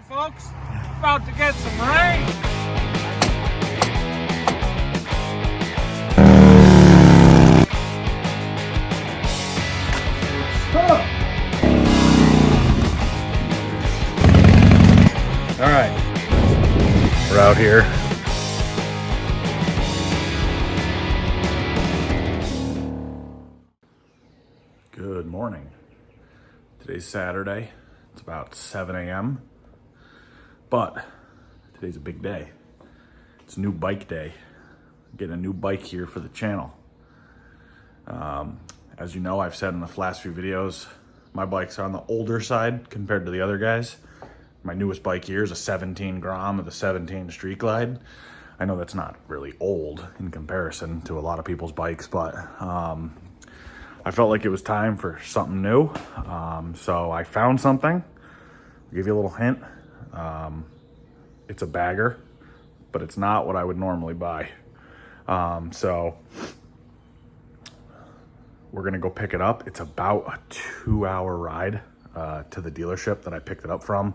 folks. About to get some rain. All right, we're out here. Good morning. Today's Saturday. It's about 7 a.m. But today's a big day. It's a new bike day. I'm getting a new bike here for the channel. As you know, I've said in the last few videos, my bikes are on the older side compared to the other guys. My newest bike here is a 17 Grom with a 17 Street Glide. I know that's not really old in comparison to a lot of people's bikes, but I felt like it was time for something new. So I found something. I'll give you a little hint. It's a bagger, but it's not what I would normally buy. So we're gonna go pick it up. It's about a 2-hour ride to the dealership that I picked it up from.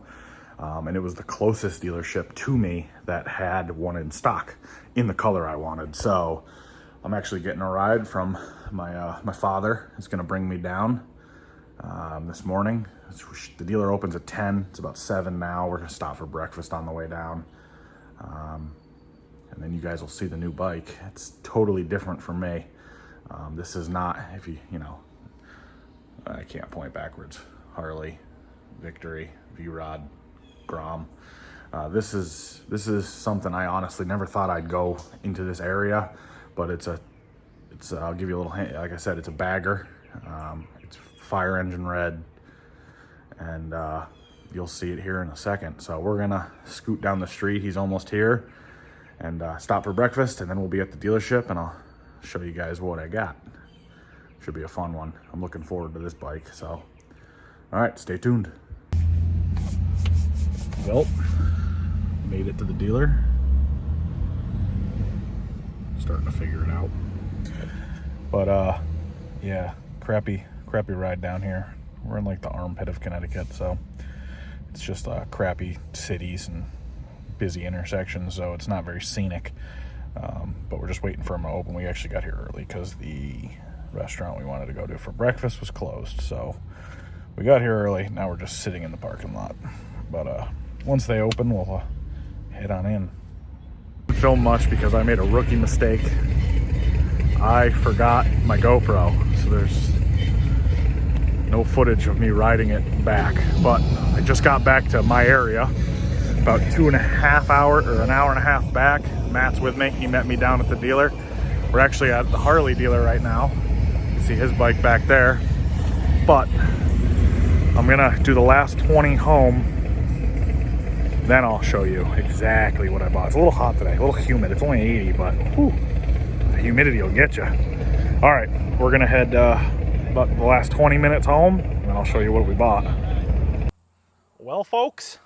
And it was the closest dealership to me that had one in stock in the color I wanted. So I'm actually getting a ride from my father. He's gonna bring me down this morning. The dealer opens at 10. It's about 7 now. We're gonna stop for breakfast on the way down. And then you guys will see the new bike. It's totally different from me. This is not, if you know, I can't point backwards. Harley, Victory, V-Rod, Grom. This is something I honestly never thought I'd go into this area, but it's I'll give you a little hint. Like I said, it's a bagger. It's fire engine red, and you'll see it here in a second. So we're gonna scoot down the street. He's almost here, and stop for breakfast, and then we'll be at the dealership, and I'll show you guys what I got. Should be a fun one. I'm looking forward to this bike. So, all right, stay tuned. Well, made it to the dealer. Starting to figure it out. But yeah, crappy ride down here. We're in like the armpit of Connecticut, so it's just crappy cities and busy intersections, so it's not very scenic. But we're just waiting for them to open. We actually got here early because the restaurant we wanted to go to for breakfast was closed. So we got here early. Now we're just sitting in the parking lot. But once they open, we'll head on in. I didn't film much because I made a rookie mistake. I forgot my GoPro, so there's no footage of me riding it back. But I just got back to my area about 2.5 hours or an hour and a half back. Matt's with me. He met me down at the dealer. We're actually at the Harley dealer right now. You can see his bike back there. But I'm gonna do the last 20 home. Then I'll show you exactly what I bought. It's a little hot today, a little humid. It's only 80, but whew, the humidity will get you. All right, we're gonna head about the last 20 minutes home, and then I'll show you what we bought. Well, folks,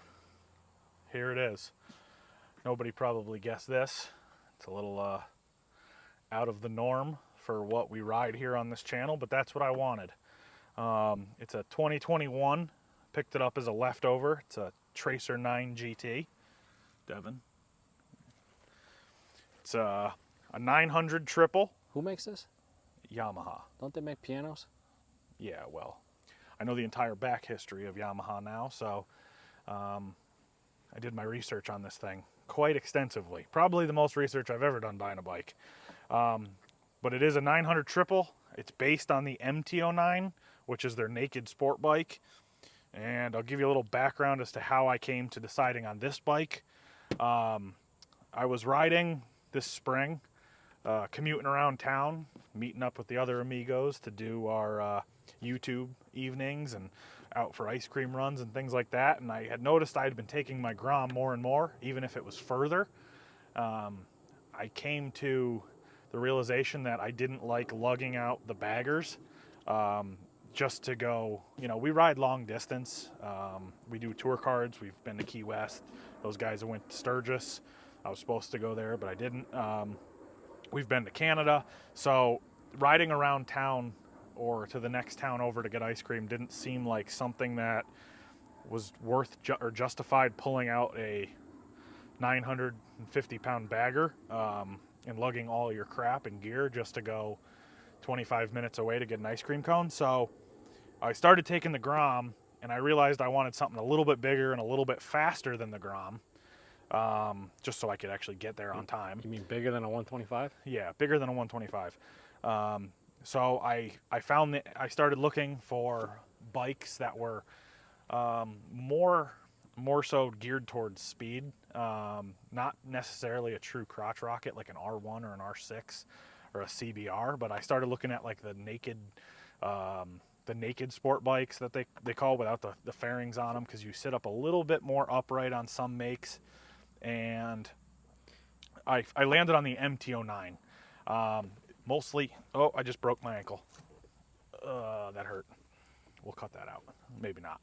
here it is. Nobody probably guessed this. It's a little out of the norm for what we ride here on this channel, but that's what I wanted. It's a 2021. Picked it up as a leftover. It's a Tracer 9 GT. Devin. It's a 900 triple. Who makes this? Yamaha. Don't they make pianos? Yeah, well, I know the entire back history of Yamaha now, so I did my research on this thing quite extensively. Probably the most research I've ever done buying a bike. But it is a 900 triple. It's based on the MT-09, which is their naked sport bike. And I'll give you a little background as to how I came to deciding on this bike. I was riding this spring, commuting around town, meeting up with the other amigos to do our YouTube evenings and out for ice cream runs and things like that. And I had noticed I had been taking my Grom more and more, even if it was further. I came to the realization that I didn't like lugging out the baggers. Just to go, you know, we ride long distance. We do tour cards. We've been to Key West. Those guys went to Sturgis. I was supposed to go there, but I didn't. We've been to Canada. So riding around town or to the next town over to get ice cream didn't seem like something that was worth or justified pulling out a 950-pound bagger and lugging all your crap and gear just to go 25 minutes away to get an ice cream cone. So I started taking the Grom, and I realized I wanted something a little bit bigger and a little bit faster than the Grom, just so I could actually get there on time. You mean bigger than a 125? Yeah, bigger than a 125. So I found that I started looking for bikes that were more so geared towards speed, not necessarily a true crotch rocket like an R1 or an R6 or a CBR, but I started looking at like the naked sport bikes that they call, without the fairings on them, because you sit up a little bit more upright on some makes. And I landed on the MT-09. Mostly, I just broke my ankle. That hurt. We'll cut that out. Maybe not.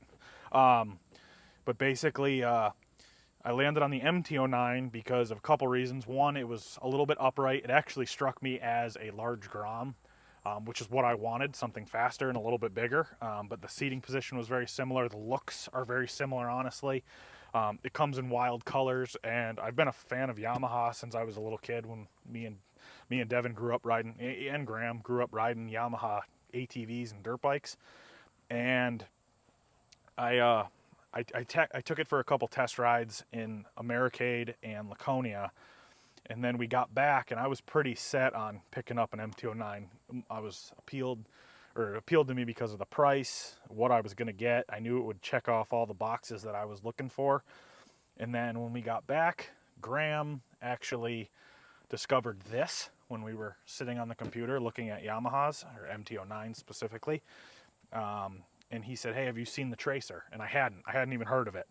But basically, I landed on the MT-09 because of a couple reasons. One, it was a little bit upright. It actually struck me as a large Grom, which is what I wanted, something faster and a little bit bigger. But the seating position was very similar. The looks are very similar, honestly. It comes in wild colors, and I've been a fan of Yamaha since I was a little kid, when me and Devin grew up riding, and Graham grew up riding Yamaha ATVs and dirt bikes. And I took it for a couple test rides in Americade and Laconia, and then we got back, and I was pretty set on picking up an MT-09. I was appealed to me because of the price, what I was going to get. I knew it would check off all the boxes that I was looking for. And then when we got back, Graham actually discovered this when we were sitting on the computer looking at Yamahas, or MT-09 specifically. And he said, "Hey, have you seen the Tracer?" And I hadn't even heard of it.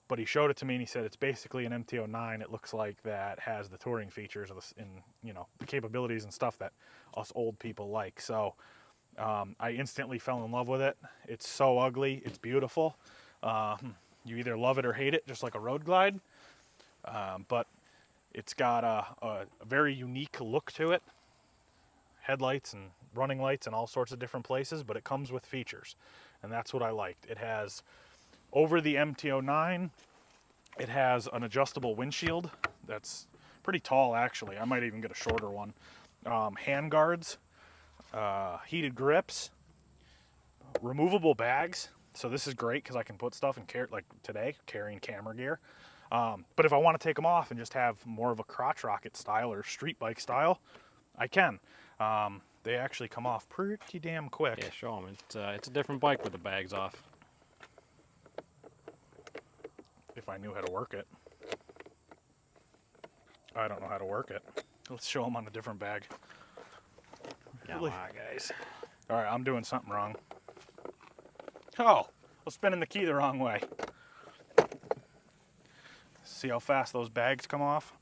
But he showed it to me, and he said, it's basically an MT-09. It looks like that has the touring features the capabilities and stuff that us old people like. So I instantly fell in love with it. It's so ugly. It's beautiful. You either love it or hate it, just like a Road Glide. But it's got a very unique look to it. Headlights and running lights in all sorts of different places, but it comes with features. And that's what I liked. It has, over the MT-09, it has an adjustable windshield that's pretty tall, actually. I might even get a shorter one. Hand guards, heated grips, removable bags. So this is great because I can put stuff in, like today, carrying camera gear. But if I want to take them off and just have more of a crotch rocket style or street bike style, I can. They actually come off pretty damn quick. Yeah, show them. It's a different bike with the bags off. If I knew how to work it. I don't know how to work it. Let's show them on a different bag. Yamaha, guys. All right, I'm doing something wrong. Oh, I was spinning the key the wrong way. See how fast those bags come off?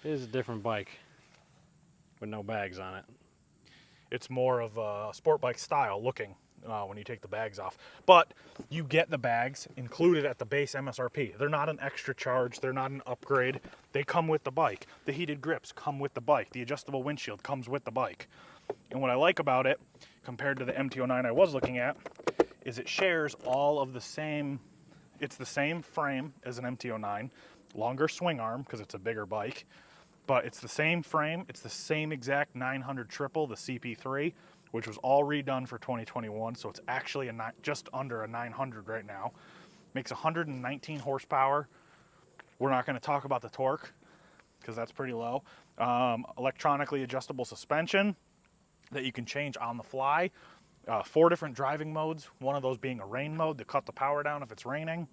It is a different bike with no bags on it. It's more of a sport bike style looking when you take the bags off. But you get the bags included at the base MSRP. They're not an extra charge. They're not an upgrade. They come with the bike. The heated grips come with the bike. The adjustable windshield comes with the bike. And what I like about it, compared to the MT-09 I was looking at, is it shares all of the same, it's the same frame as an MT-09, longer swing arm because it's a bigger bike, but it's the same frame. It's the same exact 900 triple, the CP3, which was all redone for 2021. So it's actually just under a 900 right now. Makes 119 horsepower. We're not going to talk about the torque because that's pretty low. Electronically adjustable suspension that you can change on the fly. 4 different driving modes, one of those being a rain mode to cut the power down if it's raining.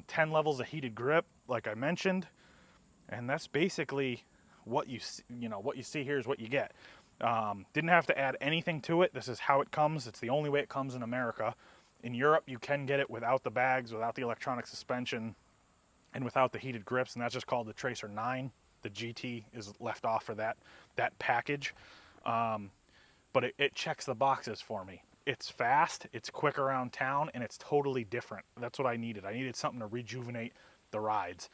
10 levels of heated grip, like I mentioned. And that's basically what you see here is what you get. Didn't have to add anything to it. This is how it comes. It's the only way it comes in America. In Europe, you can get it without the bags, without the electronic suspension, and without the heated grips, and that's just called the Tracer 9. The GT is left off for that package. But it checks the boxes for me. It's fast, it's quick around town, and it's totally different. That's what I needed. I needed something to rejuvenate the rides.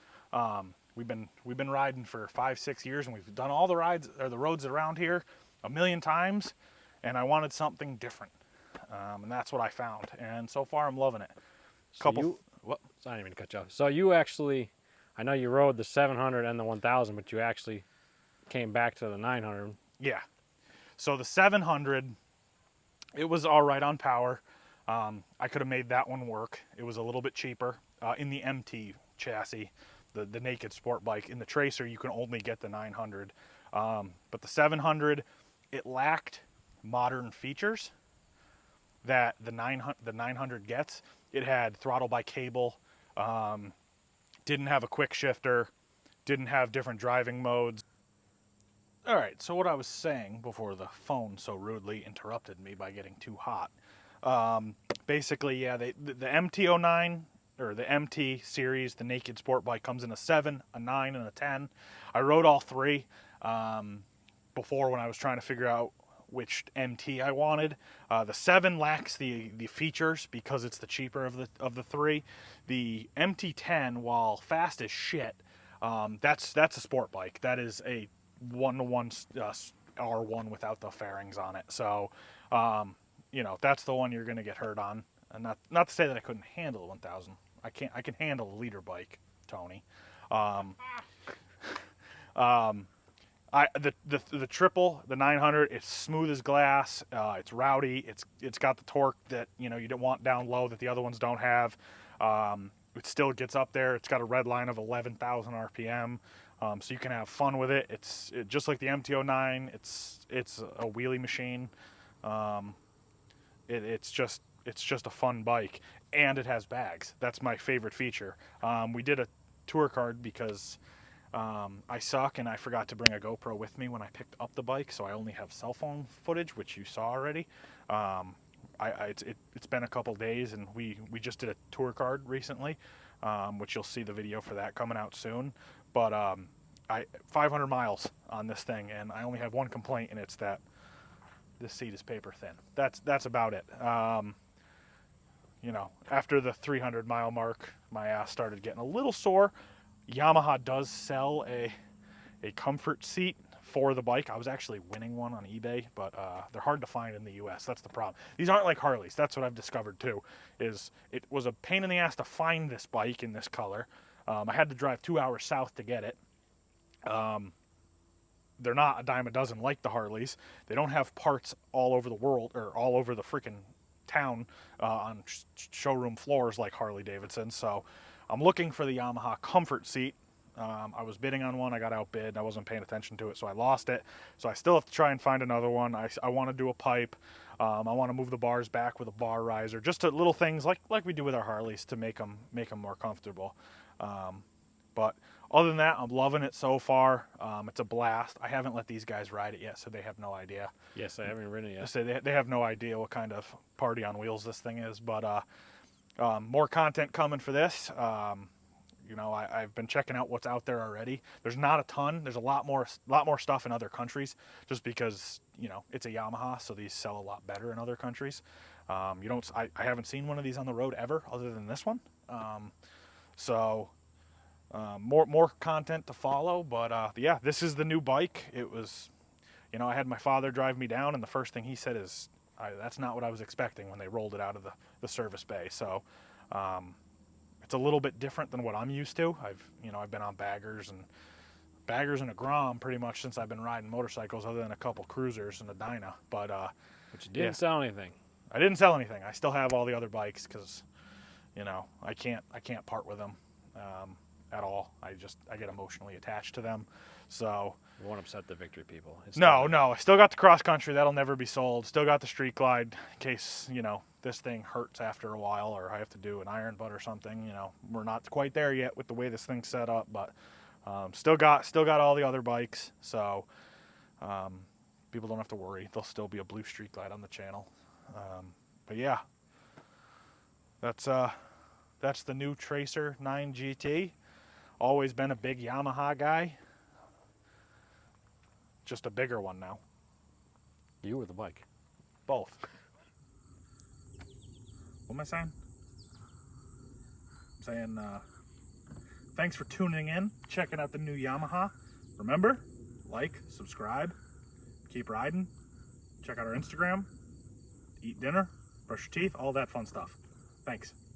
We've been riding for 5-6 years, and we've done all the rides or the roads around here a million times, and I wanted something different. and that's what I found. And so far, I'm loving it. So I didn't even cut you off. So you actually, I know you rode the 700 and the 1000, but you actually came back to the 900. Yeah. So the 700, it was all right on power. I could have made that one work. It was a little bit cheaper in the MT chassis, the naked sport bike. In the Tracer, you can only get the 900. But the 700, it lacked modern features that the 900 gets. It had throttle by cable, didn't have a quick shifter, didn't have different driving modes. All right, so what I was saying before the phone so rudely interrupted me by getting too hot. Basically, yeah, the MT-09, or the MT series, the naked sport bike, comes in a 7, a 9, and a 10. I rode all three before when I was trying to figure out which MT I wanted. The 7 lacks the features because it's the cheaper of the three. The MT-10, while fast as shit, that's a sport bike. That is a 1-to-1 R1 without the fairings on it. So, you know, that's the one you're going to get hurt on. And not to say that I couldn't handle a 1000. I can handle a leader bike, Tony. The triple, the 900, it's smooth as glass. It's rowdy. It's got the torque that you don't want down low that the other ones don't have. It still gets up there. It's got a red line of 11,000 RPM, so you can have fun with it. It's just like the MT-09. It's a wheelie machine. It's just a fun bike, and it has bags. That's my favorite feature. We did a tour card because I suck and I forgot to bring a GoPro with me when I picked up the bike, so I only have cell phone footage, which you saw already. It's been a couple days, and we just did a tour card recently, which you'll see the video for that coming out soon. But 500 miles on this thing, and I only have one complaint, and it's that this seat is paper thin. That's about it. After the 300 mile mark, my ass started getting a little sore. Yamaha does sell a comfort seat for the bike. I was actually winning one on eBay, but they're hard to find in the US. That's the problem. These aren't like Harleys. That's what I've discovered too. It was a pain in the ass to find this bike in this color. I had to drive 2 hours south to get it. They're not a dime a dozen like the Harleys. They don't have parts all over the world or all over the freaking town on showroom floors like Harley Davidson. So I'm looking for the Yamaha comfort seat. I was bidding on one. I got outbid. I wasn't paying attention to it, so I lost it. So I still have to try and find another one. I want to do a pipe. I want to move the bars back with a bar riser. Just little things like we do with our Harleys to make them more comfortable. But other than that, I'm loving it so far. It's a blast. I haven't let these guys ride it yet, so they have no idea. Yes, I haven't ridden it yet. So they have no idea what kind of party on wheels this thing is. But more content coming for this. I've been checking out what's out there already. There's not a ton. There's a lot more stuff in other countries, just because it's a Yamaha, so these sell a lot better in other countries. I haven't seen one of these on the road ever, other than this one. More content to follow. But yeah, this is the new bike. It was, I had my father drive me down, and the first thing he said is, "That's not what I was expecting" when they rolled it out of the service bay. So. It's a little bit different than what I'm used to. I've been on baggers and a Grom pretty much since I've been riding motorcycles, other than a couple cruisers and a Dyna. But you didn't sell anything. I didn't sell anything. I still have all the other bikes because, I can't part with them at all. I get emotionally attached to them. So You won't upset the Victory people. No. I still got the cross country. That'll never be sold. Still got the Street Glide in case, this thing hurts after a while or I have to do an iron butt or something. We're not quite there yet with the way this thing's set up, but still got all the other bikes. So people don't have to worry. There'll still be a blue Street Glide on the channel. But yeah, that's the new Tracer 9 GT. Always been a big Yamaha guy. Just a bigger one now. You or the bike? Both. What am I saying? I'm saying thanks for tuning in, checking out the new Yamaha. Remember, like, subscribe, keep riding, check out our Instagram, eat dinner. brush your teeth, all that fun stuff. Thanks.